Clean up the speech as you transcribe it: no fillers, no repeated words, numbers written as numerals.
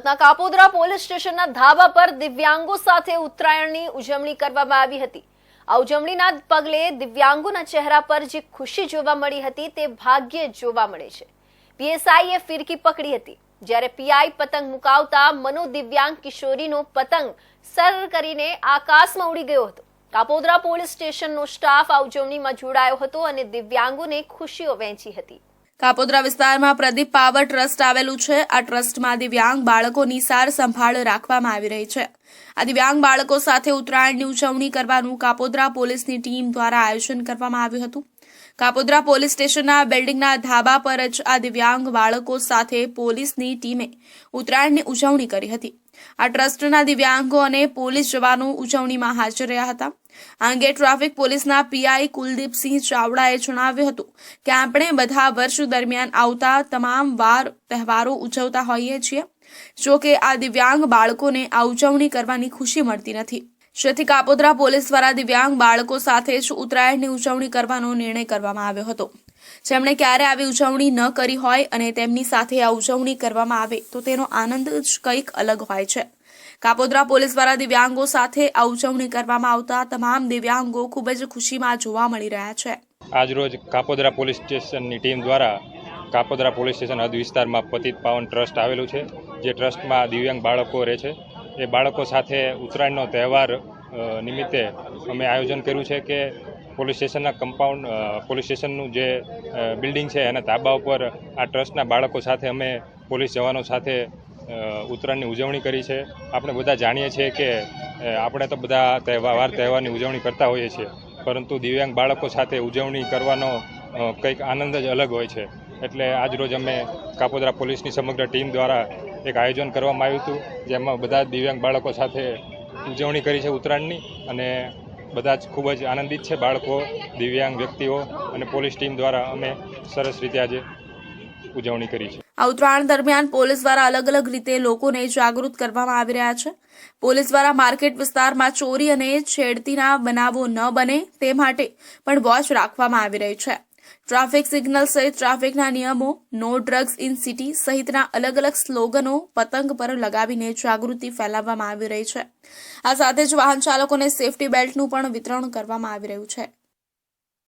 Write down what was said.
સુરતના કાપોદ્રા પોલીસ સ્ટેશનના ધાબા પર દિવ્યાંગો સાથે ઉત્તરાયણની ઉજવણી કરવામાં આવી હતી। આ ઉજવણીના પગલે દિવ્યાંગોના ચહેરા પર જે ખુશી જોવા મળી હતી તે ભાગ્યે જોવા મળે છે। પીએસઆઈએ ફિરકી પકડી હતી, જ્યારે પીઆઈ પતંગ મુકાવતા મનોદિવ્યાંગ કિશોરીનો પતંગ સર કરીને આકાશમાં ઉડી ગયો હતો। કાપોદ્રા પોલીસ સ્ટેશનનો સ્ટાફ આ ઉજવણીમાં જોડાયો હતો અને દિવ્યાંગોને ખુશીઓ વહેંચી હતી। કાપોદ્રા વિસ્તારમાં પ્રદીપ પાવર ટ્રસ્ટ આવેલું છે। આ ટ્રસ્ટમાં દિવ્યાંગ બાળકોની સાર સંભાળ રાખવામાં આવી રહી છે। આ દિવ્યાંગ બાળકો સાથે ઉત્તરાયણની ઉજવણી કરવાનું કાપોદ્રા પોલીસની ટીમ દ્વારા આયોજન કરવામાં આવ્યું હતું। કાપોદ્રા પોલીસ સ્ટેશનના બિલ્ડિંગના ધાબા પર જ આ દિવ્યાંગ બાળકો સાથે પોલીસની ટીમે ઉત્તરાયણની ઉજવણી કરી હતી। આ ટ્રસ્ટના દિવ્યાંગો અને પોલીસ જવાનો ઉજવણીમાં હાજર રહ્યા હતા। આ અંગે ટ્રાફિક પોલીસના પીઆઈ કુલદીપસિંહ ચાવડાએ જણાવ્યું હતું કે આપણે બધા વર્ષ દરમિયાન આવતા તમામ વાર તહેવારો ઉજવતા હોઈએ છીએ, જો કે આ દિવ્યાંગ બાળકોને આ ઉજવણી કરવાની ખુશી મળતી નથી, જેથી કાપોદ્રા પોલીસ દ્વારા દિવ્યાંગ બાળકો સાથે જ ઉત્તરાયણની ઉજવણી કરવાનો નિર્ણય કરવામાં આવ્યો હતો। જેમણે ક્યારે આવી ઉજવણી ન કરી હોય અને તેમની સાથે આ ઉજવણી કરવામાં આવે તો તેનો આનંદ જ કંઈક અલગ હોય છે। કાપોદ્રા પોલીસ દ્વારા દિવ્યાંગો સાથે આ ઉજવણી કરવામાં આવતા તમામ દિવ્યાંગો ખૂબ જ ખુશીમાં જોવા મળી રહ્યા છે। આજરોજ કાપોદ્રા પોલીસ સ્ટેશનની ટીમ દ્વારા કાપોદ્રા પોલીસ સ્ટેશન હદ વિસ્તારમાં પતિત પાવન ટ્રસ્ટ આવેલું છે, જે ટ્રસ્ટમાં દિવ્યાંગ બાળકો રહે છે। એ બાળકો સાથે ઉત્તરાયણનો તહેવાર નિમિત્તે અમે આયોજન કર્યું છે કે પોલીસ સ્ટેશનના કમ્પાઉન્ડ પોલીસ સ્ટેશનનું જે બિલ્ડિંગ છે એના ધાબા ઉપર આ ટ્રસ્ટના બાળકો સાથે અમે પોલીસ જવાનો સાથે ઉત્તરાયણની ઉજવણી કરી છે। આપણે બધા જાણીએ છીએ કે આપણે તો બધા તહેવારની ઉજવણી કરતા હોઈએ છીએ, પરંતુ દિવ્યાંગ બાળકો સાથે ઉજવણી કરવાનો કંઈક આનંદ જ અલગ હોય છે। એટલે આજરોજ અમે કાપોદ્રા પોલીસની સમગ્ર ટીમ દ્વારા એક આયોજન કરવામાં આવ્યું હતું, જેમાં બધા જ દિવ્યાંગ બાળકો સાથે ઉજવણી કરી છે ઉત્તરાયણની, અને બધા જ ખૂબ જ આનંદિત છે બાળકો, દિવ્યાંગ વ્યક્તિઓ અને પોલીસ ટીમ દ્વારા અમે સરસ રીતે આજે ઉજવણી કરી છે। આ ઉત્તરાયણ દરમિયાન પોલીસ દ્વારા અલગ અલગ રીતે લોકોને જાગૃત કરવામાં આવી રહ્યા છે। પોલીસ દ્વારા માર્કેટ વિસ્તારમાં ચોરી અને છેડતીના બનાવો ન બને તે માટે પણ વોચ રાખવામાં આવી રહી છે। ટ્રાફિક સિગ્નલ સહિત ટ્રાફિકના નિયમો, નો ડ્રગ્સ ઇન સિટી સહિતના અલગ અલગ સ્લોગનો પતંગ પર લગાવીને જાગૃતિ ફેલાવવામાં આવી રહી છે। આ સાથે જ વાહન ચાલકોને સેફટી બેલ્ટનું પણ વિતરણ કરવામાં આવી રહ્યું છે।